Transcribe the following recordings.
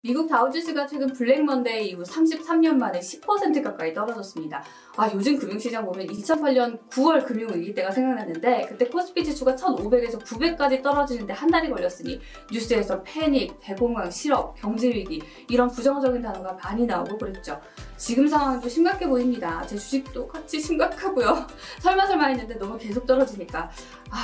미국 다우지수가 최근 블랙 먼데이 이후 33년 만에 10% 가까이 떨어졌습니다. 요즘 금융시장 보면 2008년 9월 금융위기 때가 생각나는데 그때 코스피 지수가 1500에서 900까지 떨어지는데 한 달이 걸렸으니 뉴스에서 패닉, 대공황, 실업, 경제위기 이런 부정적인 단어가 많이 나오고 그랬죠. 지금 상황도 심각해 보입니다. 제 주식도 같이 심각하고요. 설마 했는데 너무 계속 떨어지니까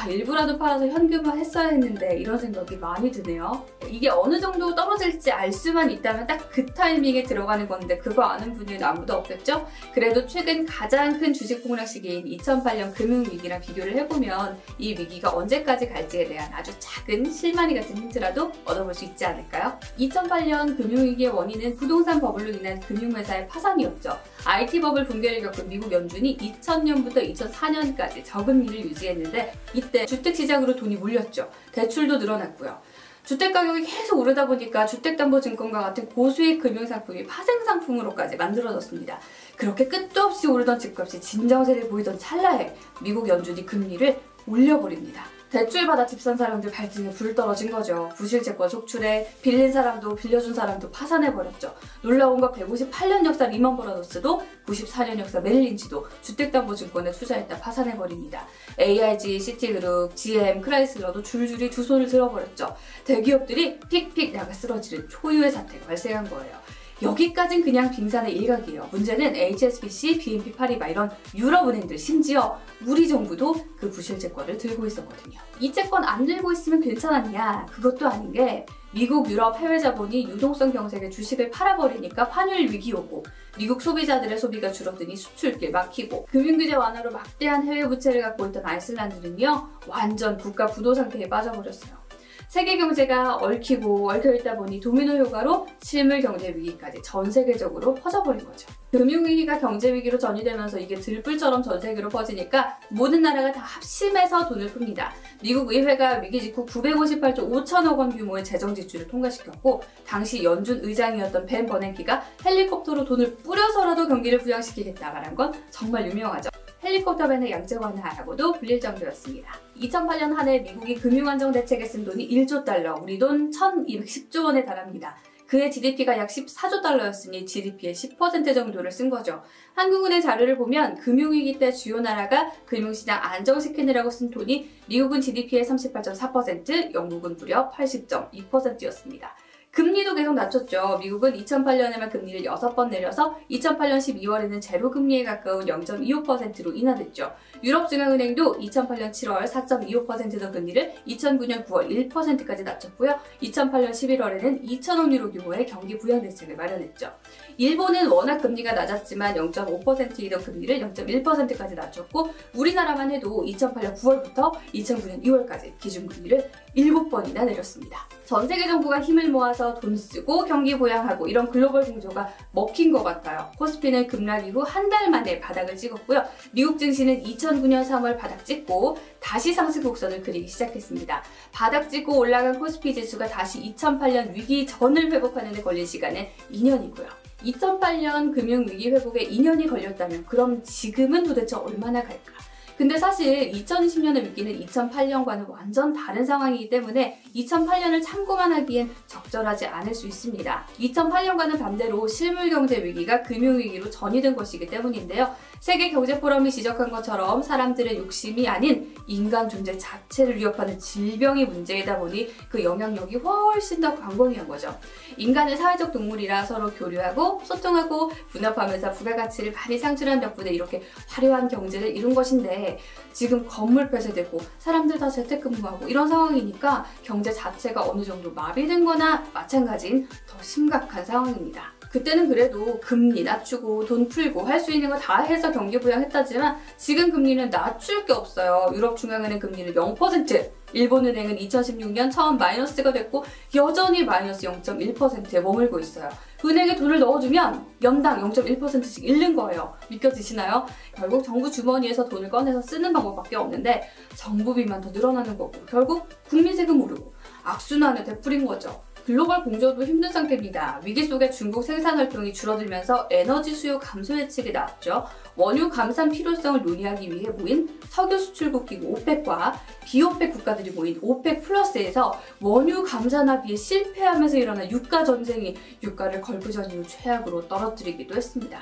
일부라도 팔아서 현금화 했어야 했는데 이런 생각이 많이 드네요. 이게 어느 정도 떨어질지 알 수만 있다면 딱 그 타이밍에 들어가는 건데 그거 아는 분은 아무도 없겠죠? 그래도 최근 가장 큰 주식 폭락 시기인 2008년 금융위기랑 비교를 해보면 이 위기가 언제까지 갈지에 대한 아주 작은 실마리 같은 힌트라도 얻어볼 수 있지 않을까요? 2008년 금융위기의 원인은 부동산 버블로 인한 금융회사의 파산이었죠. IT버블 붕괴를 겪은 미국 연준이 2000년부터 2004년까지 저금리를 유지했는데 이때 주택시장으로 돈이 몰렸죠. 대출도 늘어났고요. 주택가격이 계속 오르다 보니까 주택담보증권과 같은 고수익 금융상품이 파생상품으로까지 만들어졌습니다. 그렇게 끝도 없이 오르던 집값이 진정세를 보이던 찰나에 미국 연준이 금리를 올려버립니다. 대출받아 집 산 사람들 발등에 불 떨어진 거죠. 부실채권 속출해 빌린 사람도 빌려준 사람도 파산해버렸죠. 놀라운 건 158년 역사 리먼 브라더스도 94년 역사 메릴린치도 주택담보증권에 투자했다 파산해버립니다. AIG, 시티그룹, GM, 크라이슬러도 줄줄이 두 손을 들어버렸죠. 대기업들이 픽픽 나가 쓰러지는 초유의 사태가 발생한 거예요. 여기까진 그냥 빙산의 일각이에요. 문제는 HSBC, BNP 파리바 이런 유럽은행들 심지어 우리 정부도 그 부실채권을 들고 있었거든요. 이 채권 안 들고 있으면 괜찮았냐? 그것도 아닌 게 미국, 유럽, 해외 자본이 유동성 경색에 주식을 팔아버리니까 환율 위기 오고 미국 소비자들의 소비가 줄어드니 수출길 막히고 금융규제 완화로 막대한 해외 부채를 갖고 있던 아이슬란드는요 완전 국가 부도 상태에 빠져버렸어요. 세계 경제가 얽히고 얽혀있다 보니 도미노 효과로 실물 경제 위기까지 전 세계적으로 퍼져버린 거죠. 금융위기가 경제위기로 전이되면서 이게 들불처럼 전 세계로 퍼지니까 모든 나라가 다 합심해서 돈을 풉니다. 미국 의회가 위기 직후 958조 5천억 원 규모의 재정 지출을 통과시켰고 당시 연준 의장이었던 벤 버냉키가 헬리콥터로 돈을 뿌려서라도 경기를 부양시키겠다 말한 건 정말 유명하죠. 헬리콥터 벤의 양적 완화라고도 불릴 정도였습니다. 2008년 한 해 미국이 금융안정 대책에 쓴 돈이 1조 달러, 우리 돈 1210조 원에 달합니다. 그의 GDP가 약 14조 달러였으니 GDP의 10% 정도를 쓴 거죠. 한국은행 자료를 보면 금융위기 때 주요 나라가 금융시장 안정시키느라고 쓴 돈이 미국은 GDP의 38.4%, 영국은 무려 80.2%였습니다. 금리도 계속 낮췄죠. 미국은 2008년에만 금리를 6번 내려서 2008년 12월에는 제로금리에 가까운 0.25%로 인하됐죠. 유럽중앙은행도 2008년 7월 4.25%던 금리를 2009년 9월 1%까지 낮췄고요. 2008년 11월에는 2천억 유로 규모의 경기 부양 대책을 마련했죠. 일본은 워낙 금리가 낮았지만 0.5%이던 금리를 0.1%까지 낮췄고 우리나라만 해도 2008년 9월부터 2009년 2월까지 기준금리를 7번이나 내렸습니다. 전 세계 정부가 힘을 모아서 돈 쓰고 경기 부양하고 이런 글로벌 공조가 먹힌 것 같아요. 코스피는 급락 이후 한 달 만에 바닥을 찍었고요. 미국 증시는 2009년 3월 바닥 찍고 다시 상승 곡선을 그리기 시작했습니다. 바닥 찍고 올라간 코스피 지수가 다시 2008년 위기 전을 회복하는 데 걸린 시간은 2년이고요. 2008년 금융위기 회복에 2년이 걸렸다면 그럼 지금은 도대체 얼마나 갈까? 근데 사실 2020년의 위기는 2008년과는 완전 다른 상황이기 때문에 2008년을 참고만 하기엔 적절하지 않을 수 있습니다. 2008년과는 반대로 실물경제 위기가 금융위기로 전이된 것이기 때문인데요. 세계경제포럼이 지적한 것처럼 사람들의 욕심이 아닌 인간 존재 자체를 위협하는 질병이 문제이다 보니 그 영향력이 훨씬 더 광범위한 거죠. 인간은 사회적 동물이라 서로 교류하고 소통하고 분업하면서 부가가치를 많이 창출한 덕분에 이렇게 화려한 경제를 이룬 것인데 지금 건물 폐쇄되고 사람들 다 재택근무하고 이런 상황이니까 경제 자체가 어느 정도 마비된 거나 마찬가지인 더 심각한 상황입니다. 그때는 그래도 금리 낮추고 돈 풀고 할 수 있는 거 다 해서 경기 부양했다지만 지금 금리는 낮출 게 없어요. 유럽중앙은행 금리는 0%, 일본은행은 2016년 처음 마이너스가 됐고 여전히 마이너스 0.1%에 머물고 있어요. 은행에 돈을 넣어두면 연당 0.1%씩 잃는 거예요. 믿겨지시나요? 결국 정부 주머니에서 돈을 꺼내서 쓰는 방법밖에 없는데 정부비만 더 늘어나는 거고 결국 국민 세금 오르고 악순환에 되풀인 거죠. 글로벌 공조도 힘든 상태입니다. 위기 속에 중국 생산 활동이 줄어들면서 에너지 수요 감소 예측이 나왔죠. 원유 감산 필요성을 논의하기 위해 모인 석유 수출국 기구 오펙과 비오펙 국가들이 모인 오펙 플러스에서 원유 감산 합의에 실패하면서 일어난 유가 전쟁이 유가를 걸프전 이후 최악으로 떨어뜨리기도 했습니다.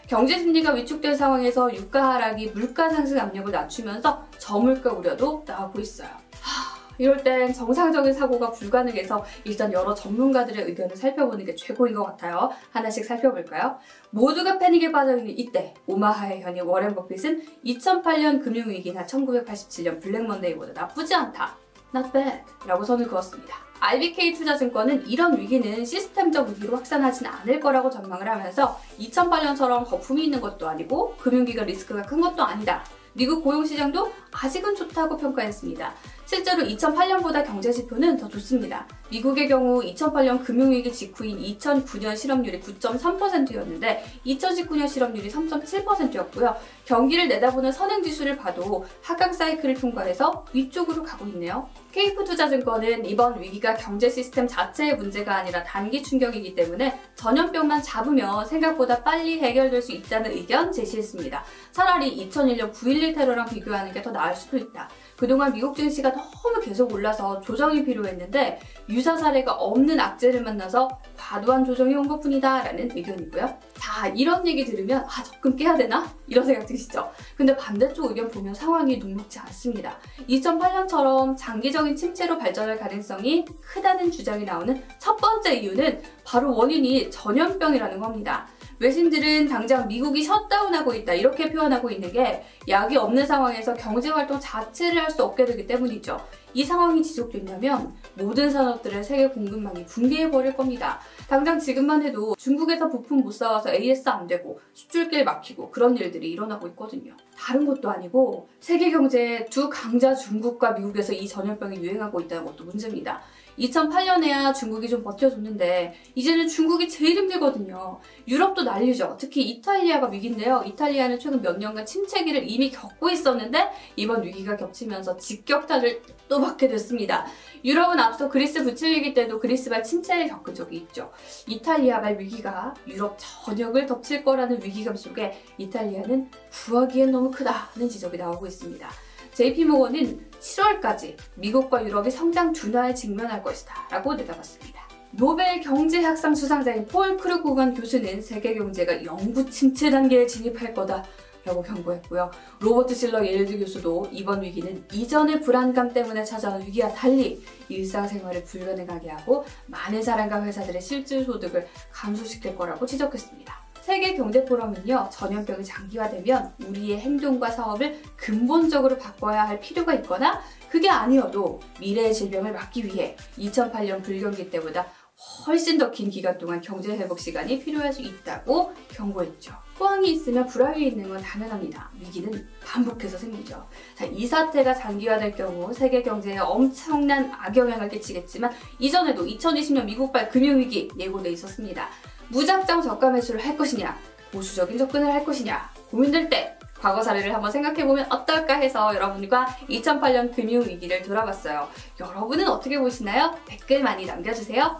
경제 심리가 위축된 상황에서 유가 하락이 물가 상승 압력을 낮추면서 저물가 우려도 나오고 있어요. 이럴 땐 정상적인 사고가 불가능해서 일단 여러 전문가들의 의견을 살펴보는 게 최고인 것 같아요. 하나씩 살펴볼까요? 모두가 패닉에 빠져있는 이때 오마하의 현인 워렌 버핏은 2008년 금융위기나 1987년 블랙먼데이보다 나쁘지 않다. Not bad 라고 선을 그었습니다. IBK 투자증권은 이런 위기는 시스템적 위기로 확산하진 않을 거라고 전망을 하면서 2008년처럼 거품이 있는 것도 아니고 금융기관 리스크가 큰 것도 아니다. 미국 고용시장도 아직은 좋다고 평가했습니다. 실제로 2008년보다 경제지표는 더 좋습니다. 미국의 경우 2008년 금융위기 직후인 2009년 실업률이 9.3%였는데 2019년 실업률이 3.7%였고요. 경기를 내다보는 선행지수를 봐도 하강 사이클을 통과해서 위쪽으로 가고 있네요. 케이프투자증권은 이번 위기가 경제 시스템 자체의 문제가 아니라 단기 충격이기 때문에 전염병만 잡으면 생각보다 빨리 해결될 수 있다는 의견 제시했습니다. 차라리 2001년 9.11 테러랑 비교하는 게 더 나을 수도 있다. 그동안 미국 증시가 너무 계속 올라서 조정이 필요했는데 유사 사례가 없는 악재를 만나서 과도한 조정이 온 것뿐이다 라는 의견이고요. 자, 이런 얘기 들으면 적금 깨야 되나? 이런 생각 드시죠? 근데 반대쪽 의견 보면 상황이 녹록지 않습니다. 2008년처럼 장기적인 침체로 발전할 가능성이 크다는 주장이 나오는 첫 번째 이유는 바로 원인이 전염병이라는 겁니다. 외신들은 당장 미국이 셧다운하고 있다 이렇게 표현하고 있는 게 약이 없는 상황에서 경제활동 자체를 할 수 없게 되기 때문이죠. 이 상황이 지속된다면 모든 산업들의 세계 공급망이 붕괴해버릴 겁니다. 당장 지금만 해도 중국에서 부품 못 사와서 AS 안 되고 수출길 막히고 그런 일들이 일어나고 있거든요. 다른 것도 아니고 세계 경제의 두 강자 중국과 미국에서 이 전염병이 유행하고 있다는 것도 문제입니다. 2008년에야 중국이 좀 버텨줬는데 이제는 중국이 제일 힘들거든요. 유럽도 난리죠. 특히 이탈리아가 위기인데요. 이탈리아는 최근 몇 년간 침체기를 이미 겪고 있었는데 이번 위기가 겹치면서 직격탄을 또 받게 됐습니다. 유럽은 앞서 그리스 부채위기 때도 그리스발 침체를 겪은 적이 있죠. 이탈리아발 위기가 유럽 전역을 덮칠 거라는 위기감 속에 이탈리아는 구하기엔 너무 크다는 지적이 나오고 있습니다. JP모건은 7월까지 미국과 유럽이 성장 둔화에 직면할 것이다 라고 내다봤습니다. 노벨 경제학상 수상자인 폴 크루그만 교수는 세계 경제가 영구 침체 단계에 진입할 거다 라고 경고했고요. 로버트 실러 예일대 교수도 이번 위기는 이전의 불안감 때문에 찾아온 위기와 달리 일상생활을 불가능하게 하고 많은 사람과 회사들의 실질 소득을 감소시킬 거라고 지적했습니다. 세계경제포럼은요, 전염병이 장기화되면 우리의 행동과 사업을 근본적으로 바꿔야 할 필요가 있거나 그게 아니어도 미래의 질병을 막기 위해 2008년 불경기 때보다 훨씬 더 긴 기간 동안 경제 회복 시간이 필요할 수 있다고 경고했죠. 호황이 있으면 불황이 있는 건 당연합니다. 위기는 반복해서 생기죠. 자, 이 사태가 장기화될 경우 세계 경제에 엄청난 악영향을 끼치겠지만 이전에도 2020년 미국발 금융위기 예고돼 있었습니다. 무작정 저가 매수를 할 것이냐, 보수적인 접근을 할 것이냐 고민될 때 과거 사례를 한번 생각해보면 어떨까 해서 여러분과 2008년 금융위기를 돌아봤어요. 여러분은 어떻게 보시나요? 댓글 많이 남겨주세요.